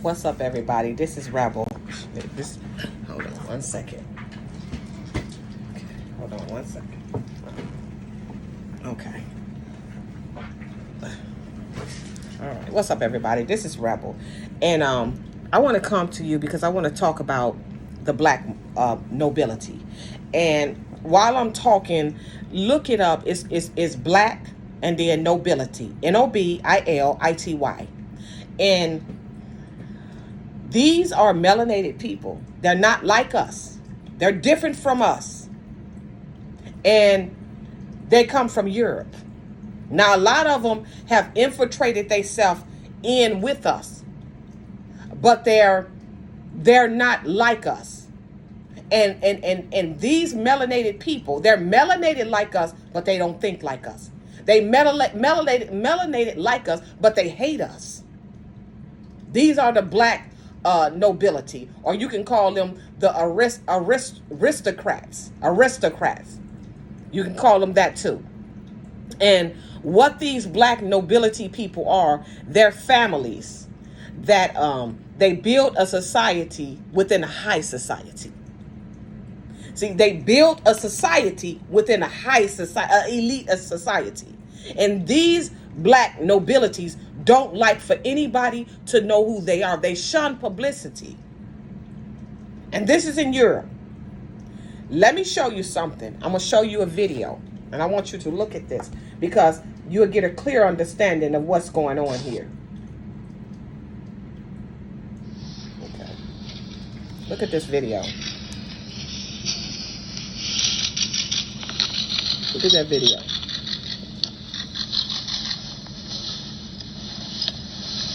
What's up, everybody? This is Rebel. Hold on one second. Okay, hold on one second. Okay. All right. What's up, everybody? This is Rebel, and I want to come to you because I want to talk about the black nobility. And while I'm talking, look it up. It's black and then nobility. Nobility. And these are melanated people. They're not like us. They're different from us. And they come from Europe. Now, a lot of them have infiltrated themselves in with us. But they're not like us. And these melanated people, they're melanated like us, but they don't think like us. They melanated like us, but they hate us. These are the black nobility, or you can call them the aristocrats. You can call them that too. And what these black nobility people are, they're families that they build a society within a high society. See, they built a society within a high society, elite society. And these black nobilities don't like for anybody to know who they are. They shun publicity. And this is in Europe. Let me show you something. I'm going to show you a video. And I want you to look at this because you'll get a clear understanding of what's going on here. Okay. Look at this video. Look at that video.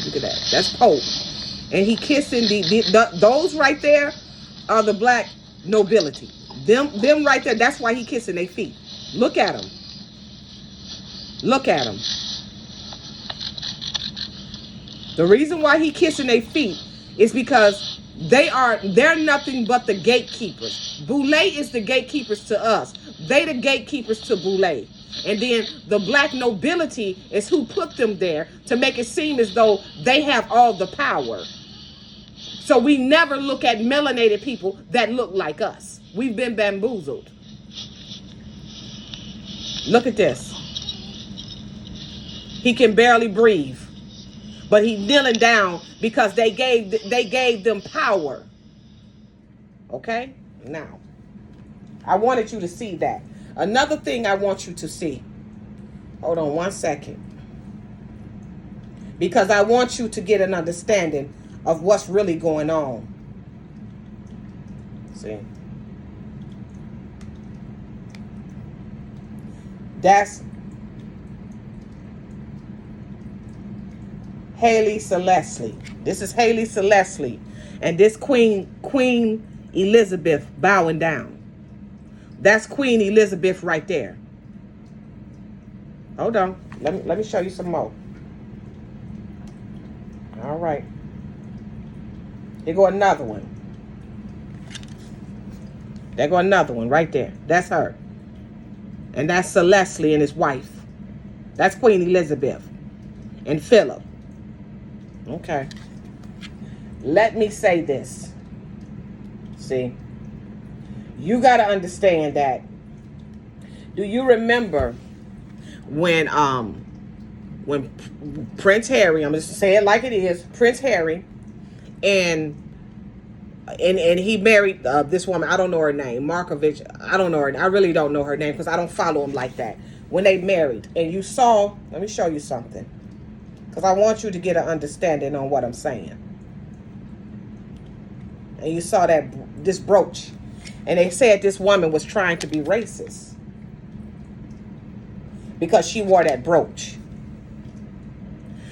Look at that. That's Pope. And he kissing those right there are the black nobility. Them right there, that's why he kissing their feet. Look at them. Look at them. The reason why he kissing their feet is because they're nothing but the gatekeepers. Boule is the gatekeepers to us. They the gatekeepers to Boule. And then the black nobility is who put them there to make it seem as though they have all the power. So we never look at melanated people that look like us. We've been bamboozled. Look at this. He can barely breathe. But he's kneeling down because they gave them power. Okay? Now, I wanted you to see that. Another thing I want you to see. Hold on one second. Because I want you to get an understanding of what's really going on. See? That's Haile Selassie. This is Haile Selassie. And this Queen Elizabeth bowing down. That's Queen Elizabeth right there. Hold on. Let me show you some more. All right. Here go another one. There go another one right there. That's her. And that's Selassie and his wife. That's Queen Elizabeth and Philip. Okay. Let me say this. See? You got to understand that. Do you remember when Prince Harry, I'm just saying it like it is, Prince Harry, and he married this woman, I don't know her name, Markovich, I don't know her, I really don't know her name because I don't follow him like that. When they married, and you saw, let me show you something, because I want you to get an understanding on what I'm saying. And you saw this brooch. And they said this woman was trying to be racist because she wore that brooch.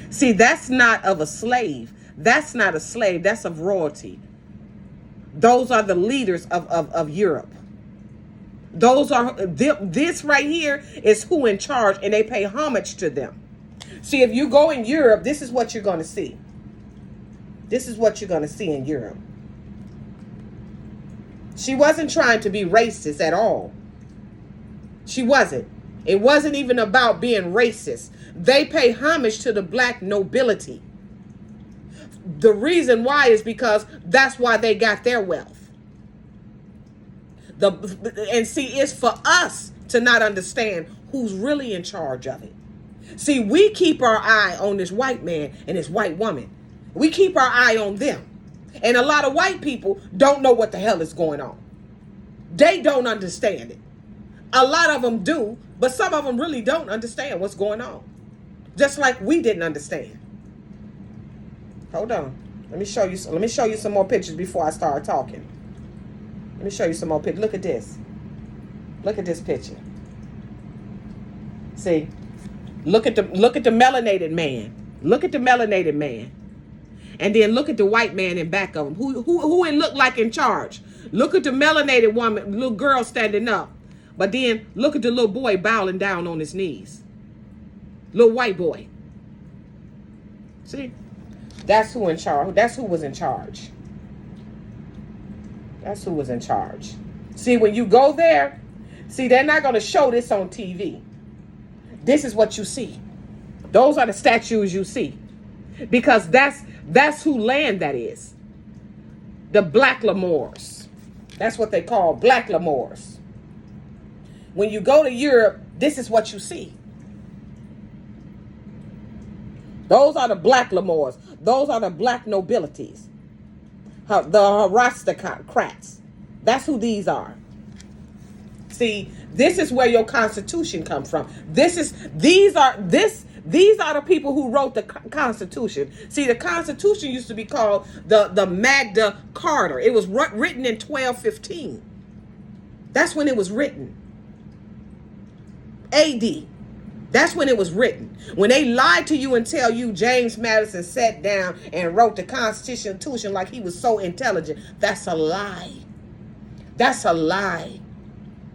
See, that's not of a slave. That's not a slave. That's of royalty. Those are the leaders of Europe. Those are, this right here is who in charge, and they pay homage to them. See, if you go in Europe, this is what you're going to see. This is what you're going to see in Europe. She wasn't trying to be racist at all. She wasn't. It wasn't even about being racist. They pay homage to the black nobility. The reason why is because that's why they got their wealth. And see, it's for us to not understand who's really in charge of it. See, we keep our eye on this white man and this white woman. We keep our eye on them. And a lot of white people don't know what the hell is going on. They don't understand it. A lot of them do, but some of them really don't understand what's going on. Just like we didn't understand. Hold on. Let me show you some more pictures before I start talking. Let me show you some more pictures. Look at this. Look at this picture. See? Look at the melanated man. Look at the melanated man. And then look at the white man in back of him. Who it looked like in charge. Look at the melanated woman, little girl standing up. But then look at the little boy bowing down on his knees. Little white boy. See? That's who in charge. That's who was in charge. That's who was in charge. See, when you go there, see, they're not going to show this on TV. This is what you see. Those are the statues you see. Because that's who land that is. The BLACKAMOORs. That's what they call BLACKAMOORs. When you go to Europe, this is what you see. Those are the BLACKAMOORs. Those are the black nobilities. The aristocrats. That's who these are. See, this is where your Constitution comes from. These are the people who wrote the Constitution. See, the Constitution used to be called the Magna Carta. It was written in 1215. That's when it was written. AD. That's when it was written. When they lied to you and tell you James Madison sat down and wrote the Constitution like he was so intelligent, that's a lie. That's a lie.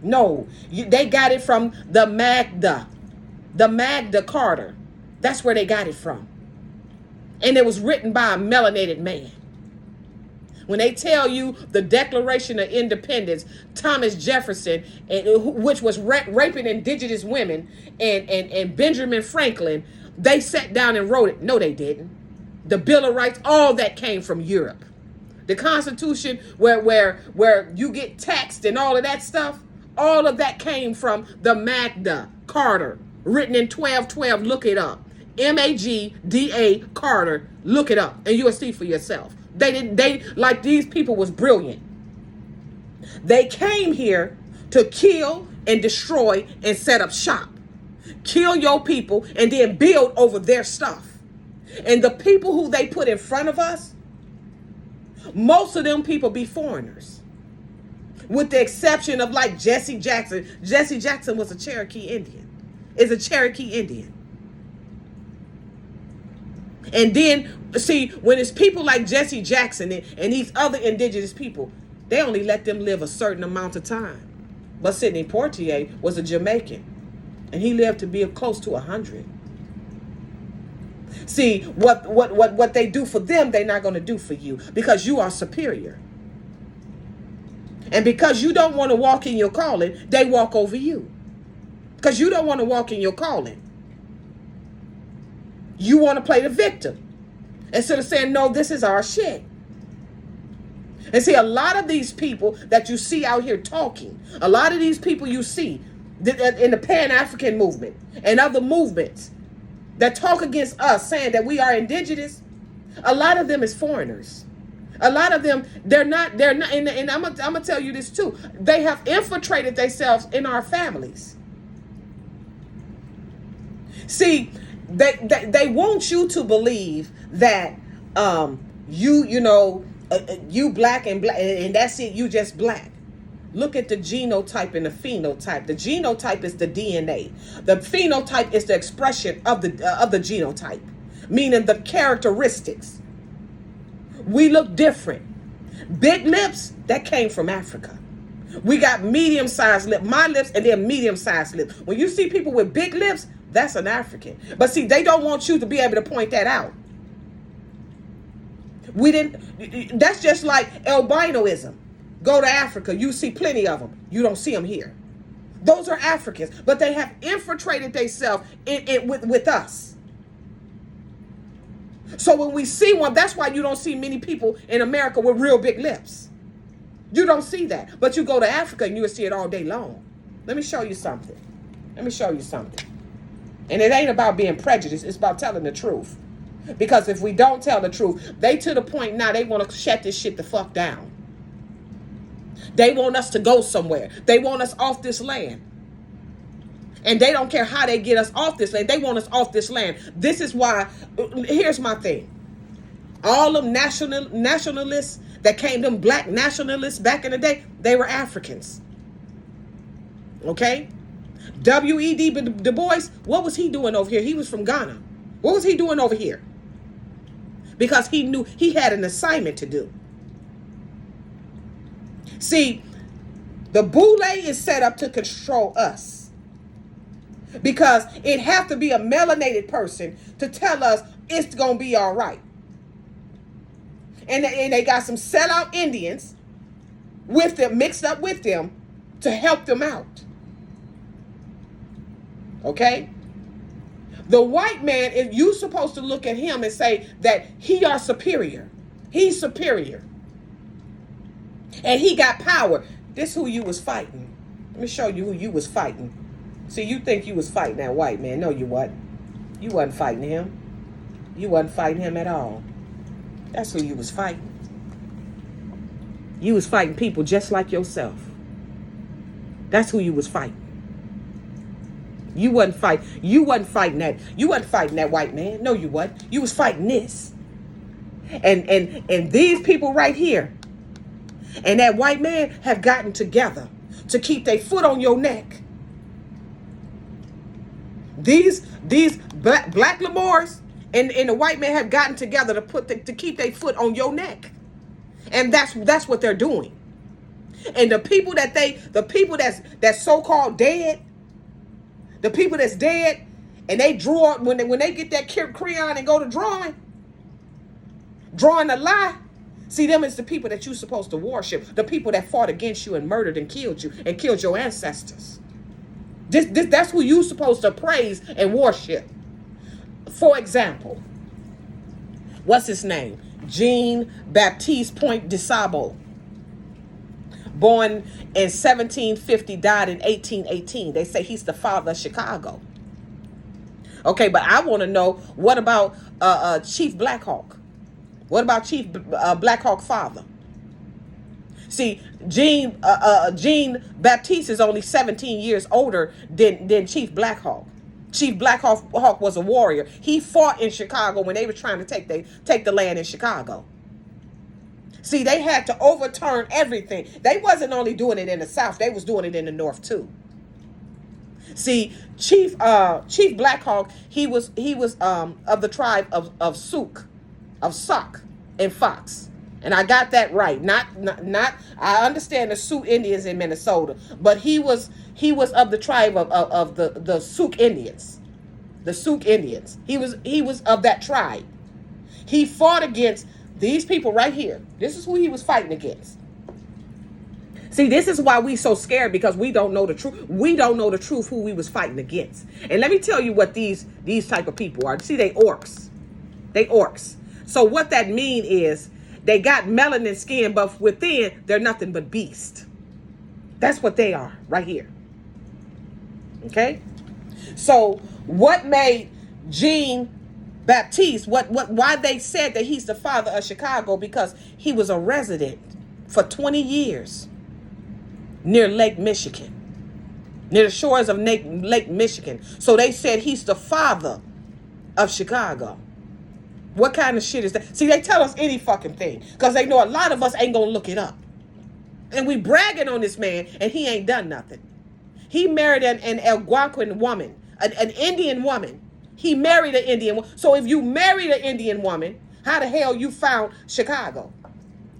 No, they got it from the Magna Carta. That's where they got it from. And it was written by a melanated man. When they tell you the Declaration of Independence, Thomas Jefferson, which was raping indigenous women, and Benjamin Franklin, they sat down and wrote it. No, they didn't. The Bill of Rights, all that came from Europe. The Constitution, where you get taxed and all of that stuff, all of that came from the Magna Carta, written in 1212. Look it up. Magda Carter. Look it up, and you'll see for yourself. They like these people was brilliant. They came here to kill and destroy and set up shop. Kill your people and then build over their stuff. And the people who they put in front of us, most of them people be foreigners. With the exception of like Jesse Jackson. Jesse Jackson was a Cherokee Indian. Is a Cherokee Indian. And then, see, when it's people like Jesse Jackson and these other indigenous people, they only let them live a certain amount of time. But Sidney Poitier was a Jamaican, and he lived to be close to 100. See, what they do for them, they're not going to do for you, because you are superior. And because you don't want to walk in your calling, they walk over you. Because you don't want to walk in your calling. You want to play the victim instead of saying, no, this is our shit. And see, a lot of these people that you see out here talking, a lot of these people you see in the Pan-African movement and other movements that talk against us, saying that we are indigenous, a lot of them is foreigners. A lot of them, they're not, and I'm gonna tell you this too. They have infiltrated themselves in our families. See, they want you to believe that you black and that's it, you just black. Look at the genotype and the phenotype. The genotype is the DNA. The phenotype is the expression of the genotype, meaning the characteristics. We look different. Big lips, that came from Africa. We got medium-sized lip, my lips, and then medium-sized lips. When you see people with big lips, that's an African. But see, they don't want you to be able to point that out. That's just like albinoism. Go to Africa, you see plenty of them. You don't see them here. Those are Africans, but they have infiltrated themselves with us. So when we see one, that's why you don't see many people in America with real big lips. You don't see that. But you go to Africa and you'll see it all day long. Let me show you something. Let me show you something. And it ain't about being prejudiced. It's about telling the truth. Because if we don't tell the truth, they to the point now they want to shut this shit the fuck down. They want us to go somewhere. They want us off this land. And they don't care how they get us off this land. They want us off this land. This is why, here's my thing. All them nationalists that came, them black nationalists back in the day, they were Africans. Okay? W.E.B. Du Bois, what was he doing over here? He was from Ghana. What was he doing over here? Because he knew he had an assignment to do. See, the boule is set up to control us. Because it have to be a melanated person to tell us it's going to be all right. And they got some sellout Indians with them, mixed up with them, to help them out. Okay? The white man, if you supposed to look at him and say that he are superior. He's superior. And he got power. This who you was fighting. Let me show you who you was fighting. See, you think you was fighting that white man. No, you wasn't. You wasn't fighting him. You wasn't fighting him at all. That's who you was fighting. You was fighting people just like yourself. That's who you was fighting. You wasn't fighting that. You wasn't fighting that white man. No, you wasn't. You was fighting this. And these people right here and that white man have gotten together to keep their foot on your neck. These BLACKAMOORs and the white man have gotten together to keep their foot on your neck. And that's what they're doing. And the people that's so-called dead, the people that's dead, and they draw when they get that crayon and go to drawing a lie. See, them is the people that you're supposed to worship. The people that fought against you and murdered and killed you and killed your ancestors. That's who you're supposed to praise and worship. For example, what's his name? Jean-Baptiste Point de Sabo. Born in 1750, died in 1818. They say he's the father of Chicago. Okay, but I want to know, what about Chief Black Hawk? What about Chief Black Hawk father? See, Jean-Baptiste is only 17 years older than Chief Black Hawk. Chief Black Hawk was a warrior. He fought in Chicago when they were trying to take the land in Chicago. See, they had to overturn everything. They wasn't only doing it in the South, they was doing it in the North too. See, Chief Black Hawk, he was of the tribe of Sauk and Fox. And I got that right. Not I understand the Sioux Indians in Minnesota, but he was of the tribe of the Sauk Indians. The Sauk Indians. He was of that tribe. He fought against these people right here. This is who he was fighting against. See, this is why we so scared, because we don't know the truth. We don't know the truth who we was fighting against. And let me tell you what these type of people are. See, they orcs. They orcs. So what that mean is they got melanin skin, but within they're nothing but beast. That's what they are right here. Okay? So what made Jean-Baptiste, why they said that he's the father of Chicago? Because he was a resident for 20 years near Lake Michigan, near the shores of Lake Michigan. So they said he's the father of Chicago. What kind of shit is that? See, they tell us any fucking thing because they know a lot of us ain't gonna look it up. And we bragging on this man, and he ain't done nothing. He married an Algonquin woman, an Indian woman. He married an Indian woman. So if you married an Indian woman, how the hell you found Chicago?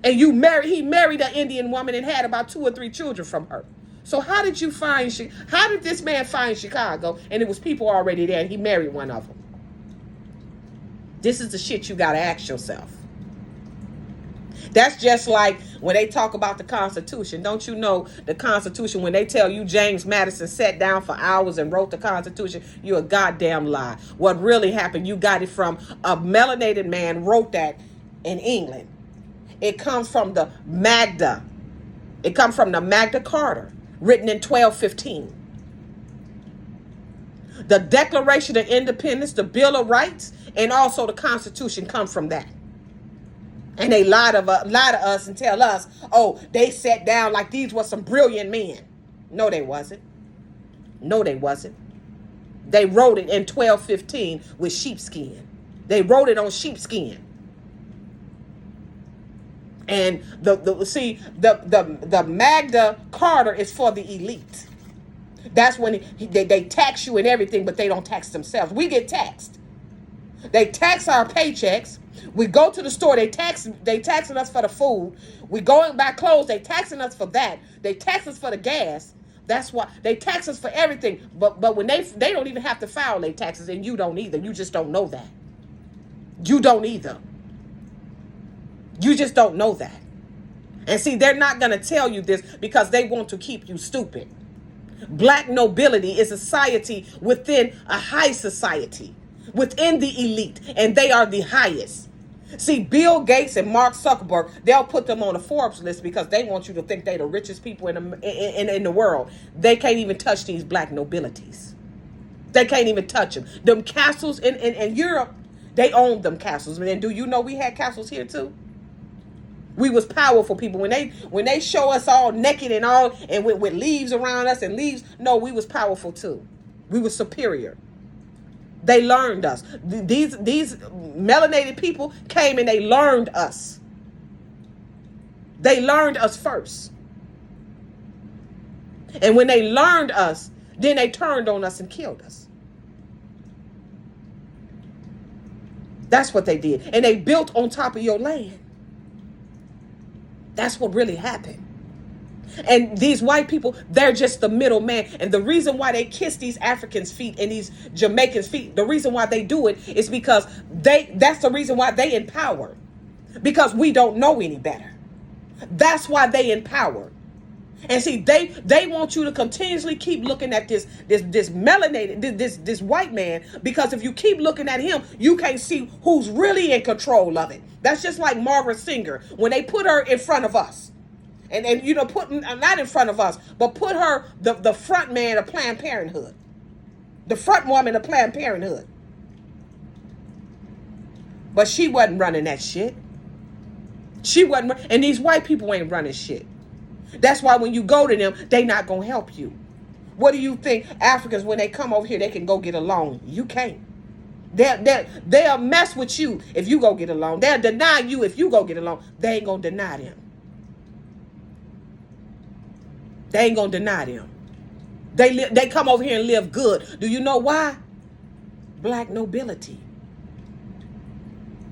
And he married an Indian woman and had about 2 or 3 children from her. So how did this man find Chicago? And it was people already there, and he married one of them. This is the shit you gotta ask yourself. That's just like when they talk about the Constitution. Don't you know the Constitution, when they tell you James Madison sat down for hours and wrote the Constitution, you're a goddamn lie. What really happened, you got it from a melanated man wrote that in England. It comes from the Magda. It comes from the Magna Carta, written in 1215. The Declaration of Independence, the Bill of Rights, and also the Constitution come from that. And they lie to us and tell us, oh, they sat down like these were some brilliant men. No, they wasn't. No, they wasn't. They wrote it in 1215 with sheepskin. They wrote it on sheepskin. And the Magna Carta is for the elite. That's when they tax you and everything, but they don't tax themselves. We get taxed. They tax our paychecks. We go to the store, they taxing us for the food. We go and buy clothes, they taxing us for that. They tax us for the gas. That's why they tax us for everything. But when they don't even have to file their taxes, and you don't either. You just don't know that. You don't either. You just don't know that. And see, they're not going to tell you this because they want to keep you stupid. Black nobility is a society within a high society, within the elite, and they are the highest. See, Bill Gates and Mark Zuckerberg, they'll put them on a Forbes list because they want you to think they're the richest people in the world. They can't even touch these black nobilities. They can't even touch them. Them castles in Europe, they owned them castles. And do you know we had castles here too? We was powerful people. When they show us all naked and all and with leaves around us and leaves, no, we was powerful too. We was superior. They learned us. These melanated people came and they learned us. They learned us first. And when they learned us, then they turned on us and killed us. That's what they did. And they built on top of your land. That's what really happened. And these white people, they're just the middleman. And the reason why they kiss these Africans' feet and these Jamaicans' feet, the reason why they do it is because that's the reason why they in power. Because we don't know any better. That's why they in power. And see, they want you to continuously keep looking at this melanated, this white man, because if you keep looking at him, you can't see who's really in control of it. That's just like Margaret Singer, when they put her in front of us. And you know, put not in front of us, but put her the front man of Planned Parenthood. The front woman of Planned Parenthood. But she wasn't running that shit. She wasn't, and these white people ain't running shit. That's why when you go to them, they not gonna help you. What do you think Africans, when they come over here, they can go get a loan? You can't. They'll mess with you if you go get a loan. They'll deny you if you go get a loan. They ain't gonna deny them. They ain't gonna deny them. They come over here and live good. Do you know why? Black nobility.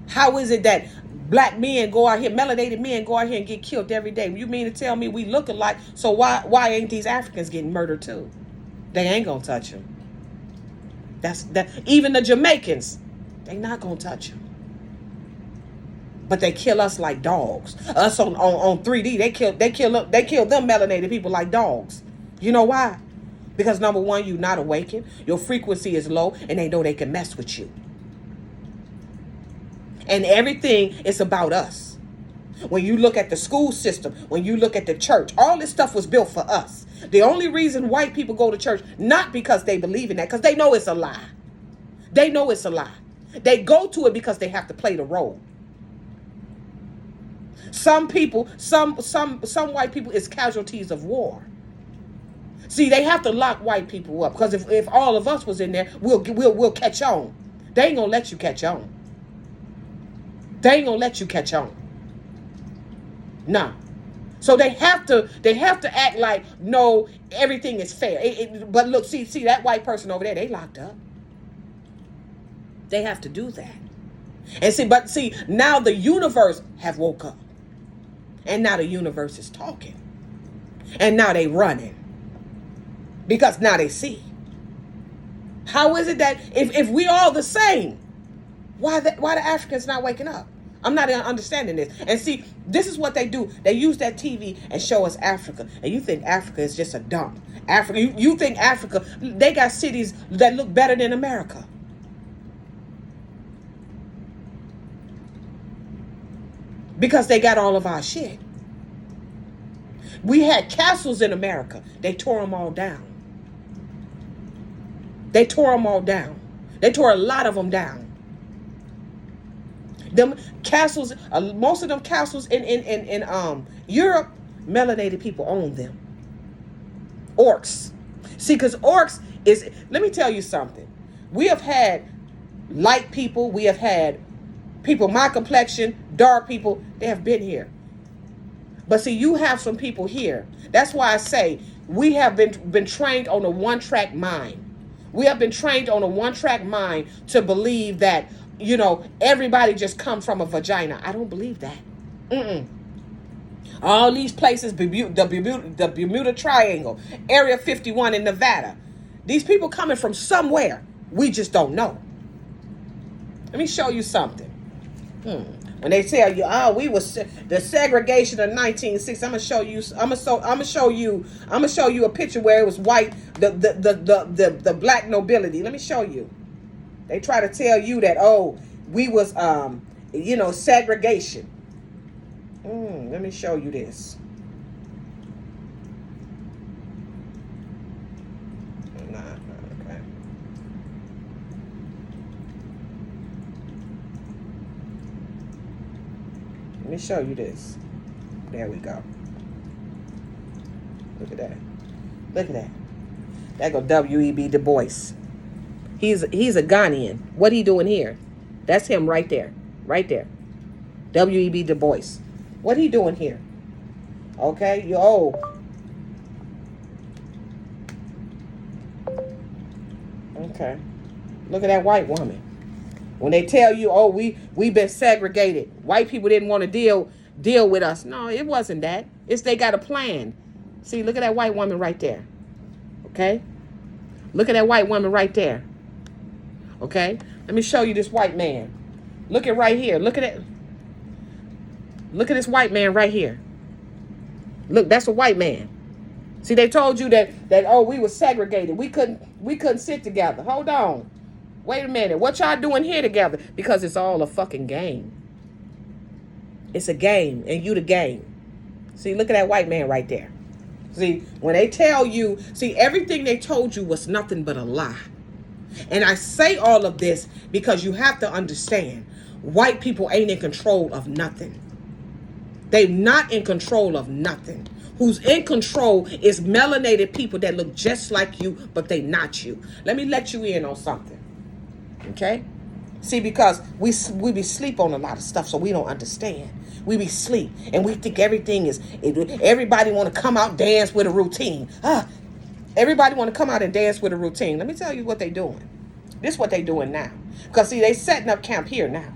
How is it that black men go out here, melanated men go out here and get killed every day? You mean to tell me we look alike? So why ain't these Africans getting murdered too? They ain't gonna touch them. Even the Jamaicans, they not gonna touch them. But they kill us like dogs. Us on 3D, they kill them melanated people like dogs. You know why? Because number one, you're not awakened. Your frequency is low, and they know they can mess with you. And everything is about us. When you look at the school system, when you look at the church, all this stuff was built for us. The only reason white people go to church, not because they believe in that, because they know it's a lie. They know it's a lie. They go to it because they have to play the role. Some people, some white people is casualties of war. See, they have to lock white people up because if all of us was in there, we'll catch on. They ain't gonna let you catch on. They ain't gonna let you catch on. No. So they have to act like no, everything is fair. But look, see that white person over there, they locked up. They have to do that. And see, now the universe have woke up. And now the universe is talking. And now they running. Because now they see. How is it that if we all the same, why the Africans not waking up? I'm not understanding this. And see, this is what they do. They use that TV and show us Africa. And you think Africa is just a dump. Africa, you think Africa, they got cities that look better than America. Because they got all of our shit. We had castles in America. They tore them all down. They tore them all down. They tore a lot of them down. Them castles, most of them castles in Europe, melanated people own them. Orcs. See, because orcs is, let me tell you something. We have had light people. We have had people my complexion, dark people. They have been here. But see, you have some people here. That's why I say we have been trained on a one-track mind. We have been trained on a one-track mind to believe that, you know, everybody just comes from a vagina. I don't believe that. All these places, the Bermuda Triangle, Area 51 in Nevada. These people coming from somewhere. We just don't know. Let me show you something. When they tell you, oh, we was the segregation of 1960, I'm gonna show you a picture where it was white, the black nobility. Let me show you. They try to tell you that, oh, we was segregation. Let me show you this. Okay. Let me show you this. There we go. Look at that. Look at that. That go WEB Dubois. He's a Ghanaian. What he doing here? That's him right there. Right there. WEB Dubois. What he doing here? Okay, okay. Look at that white woman. When they tell you, oh, we've been segregated. White people didn't want to deal with us. No, it wasn't that. It's they got a plan. See, look at that white woman right there. Okay? Look at that white woman right there. Okay? Let me show you this white man. Look at right here. Look at it. Look at this white man right here. Look, that's a white man. See, they told you that oh, we were segregated. We couldn't sit together. Hold on. Wait a minute. What y'all doing here together? Because it's all a fucking game. It's a game, and you the game. See, look at that white man right there. See, when they tell you, see, everything they told you was nothing but a lie. And I say all of this because you have to understand, white people ain't in control of nothing. They're not in control of nothing. Who's in control is melanated people that look just like you, but they not you. Let me let you in on something. Okay? See, because we be sleep on a lot of stuff, so we don't understand. We be sleep, and we think everything is, everybody want to come out dance with a routine. Everybody want to come out and dance with a routine. Let me tell you what they doing. This is what they doing now. Because, see, they setting up camp here now.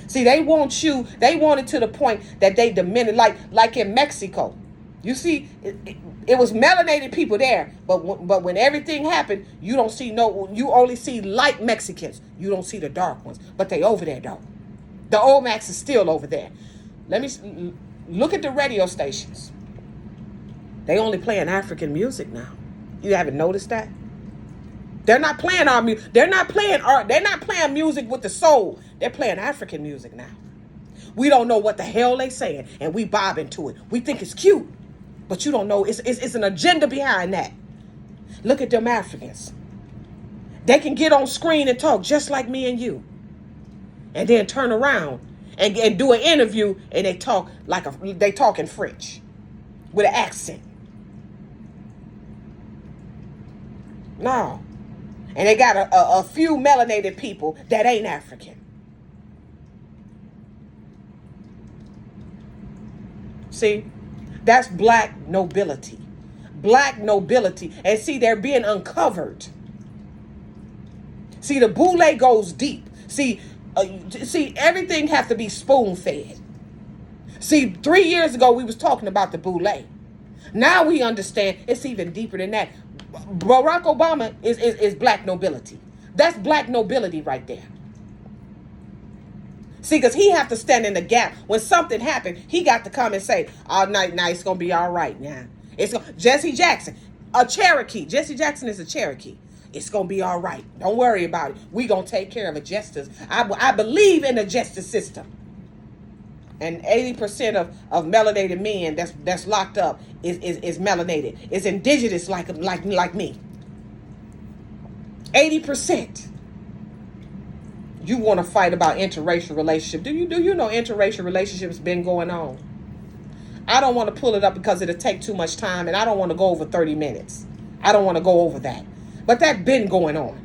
See, they want it to the point that they diminish, like in Mexico. You see, it was melanated people there, but when everything happened, you only see light Mexicans. You don't see the dark ones, but they over there though. The old Max is still over there. Let me look at the radio stations. They only playing African music now. You haven't noticed that? They're not playing our music. They're not playing music with the soul. They're playing African music now. We don't know what the hell they saying, and we bob into it. We think it's cute, but you don't know it's an agenda behind that. Look at them Africans. They can get on screen and talk just like me and you, and then turn around and do an interview, and they talk they talk in French with an accent. No. And they got a few melanated people that ain't African. See, that's black nobility. Black nobility. And see, they're being uncovered. See, the boule goes deep. See, everything has to be spoon-fed. See, 3 years ago, we was talking about the boule. Now we understand it's even deeper than that. Barack Obama is black nobility. That's black nobility right there. See, because he have to stand in the gap. When something happened, he got to come and say, all night, now it's going to be all right now. Jesse Jackson, a Cherokee. Jesse Jackson is a Cherokee. It's going to be all right. Don't worry about it. We going to take care of it. Justice. I believe in the justice system. And 80% of melanated men that's locked up is melanated. Is indigenous like me. 80%. You want to fight about interracial relationship. Do you know interracial relationships been going on? I don't want to pull it up because it'll take too much time, and I don't want to go over 30 minutes. I don't want to go over that. But that been going on.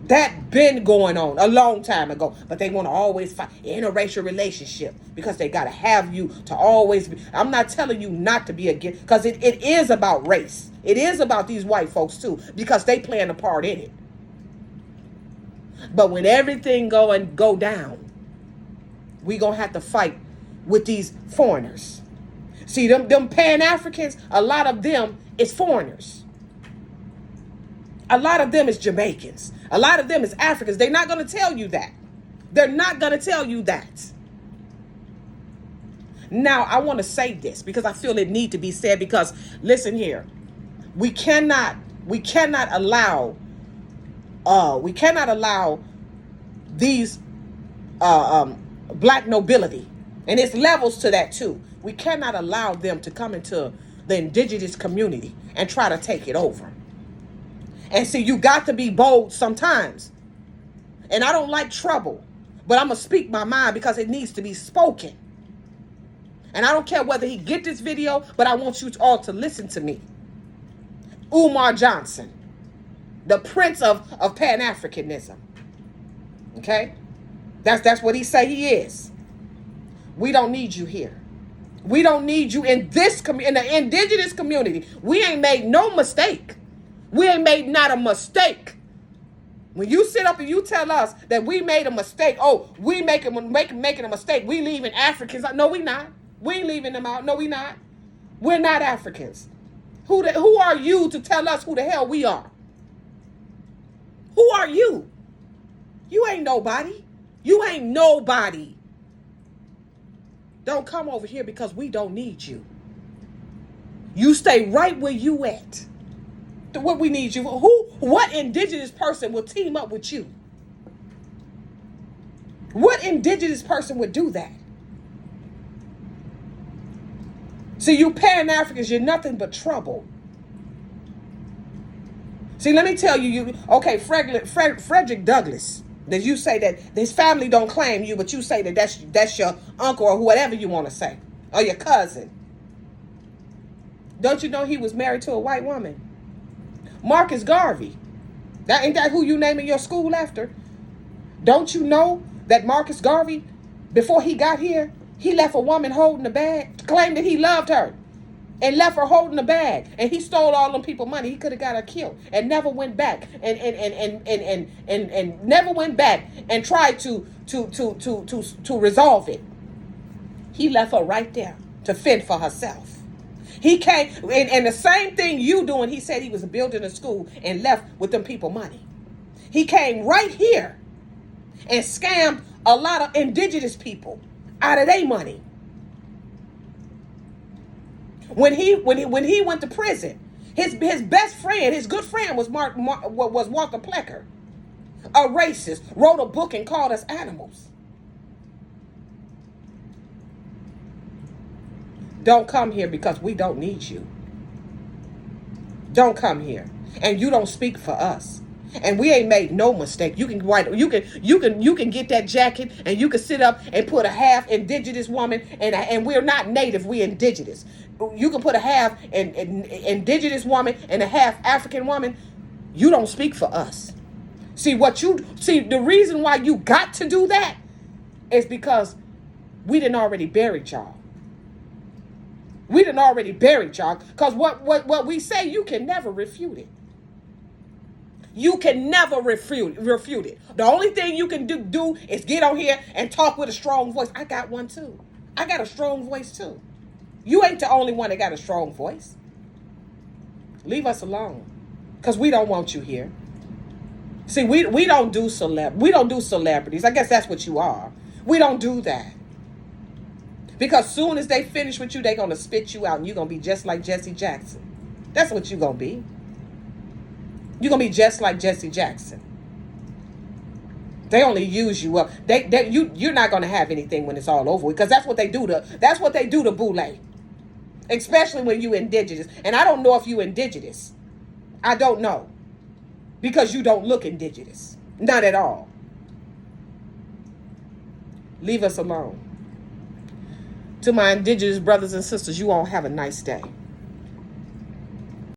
That been going on a long time ago. But they want to always fight interracial relationship because they got to have you to always be. I'm not telling you not to be against, because it is about race. It is about these white folks too, because they playing a part in it. But when everything go down, we gonna have to fight with these foreigners. See, them Pan-Africans, a lot of them is foreigners. A lot of them is Jamaicans. A lot of them is Africans. They're not gonna tell you that. They're not gonna tell you that. Now, I want to say this because I feel it need to be said, because listen here, we cannot allow these black nobility, and it's levels to that too. We cannot allow them to come into the indigenous community and try to take it over. And see, you got to be bold sometimes. And I don't like trouble, but I'm going to speak my mind because it needs to be spoken. And I don't care whether he get this video, but I want you all to listen to me. Umar Johnson, the prince of Pan-Africanism. Okay? That's what he say he is. We don't need you here. We don't need you in this in the indigenous community. We ain't made no mistake. We ain't made not a mistake. When you sit up and you tell us that we made a mistake, oh, we making a mistake, we leaving Africans out. No, we not. We ain't leaving them out. No, we not. We're not Africans. Who are you to tell us who the hell we are? Who are you? You ain't nobody. You ain't nobody. Don't come over here because we don't need you. You stay right where you at. What we need you for? What indigenous person will team up with you? What indigenous person would do that? See, you Pan-Africans, you're nothing but trouble. See, let me tell you, Frederick Douglass, that you say that his family don't claim you, but you say that that's your uncle or whatever you want to say, or your cousin. Don't you know he was married to a white woman? Marcus Garvey. Ain't that who you naming your school after? Don't you know that Marcus Garvey, before he got here, he left a woman holding the bag, claimed that he loved her, and left her holding the bag, and he stole all them people money. He could have got her killed, and never went back, and never went back and tried to resolve it. He left her right there to fend for herself. He came, and the same thing you doing, he said he was building a school and left with them people money. He came right here and scammed a lot of indigenous people out of their money. When he went to prison, his best friend, his good friend was Walter Plecker, a racist, wrote a book and called us animals. Don't come here because we don't need you. Don't come here, and you don't speak for us. And we ain't made no mistake. You can get that jacket, and you can sit up and put a half indigenous woman, and we're not native, we're indigenous. You can put a half indigenous woman and a half African woman. You don't speak for us. See, the reason why you got to do that is because we didn't already bury y'all. We didn't already bury y'all, because what we say, you can never refute it. You can never refute it. The only thing you can do is get on here and talk with a strong voice. I got one too. I got a strong voice too. You ain't the only one that got a strong voice. Leave us alone, because we don't want you here. See, we don't do celebrities. I guess that's what you are. We don't do that. Because soon as they finish with you, they're going to spit you out, and you're going to be just like Jesse Jackson. That's what you're going to be. You're going to be just like Jesse Jackson. They only use you up. You're not going to have anything when it's all over with, because that's what they do to Boule. Especially when you indigenous. And I don't know if you indigenous. I don't know. Because you don't look indigenous. Not at all. Leave us alone. To my indigenous brothers and sisters, you all have a nice day.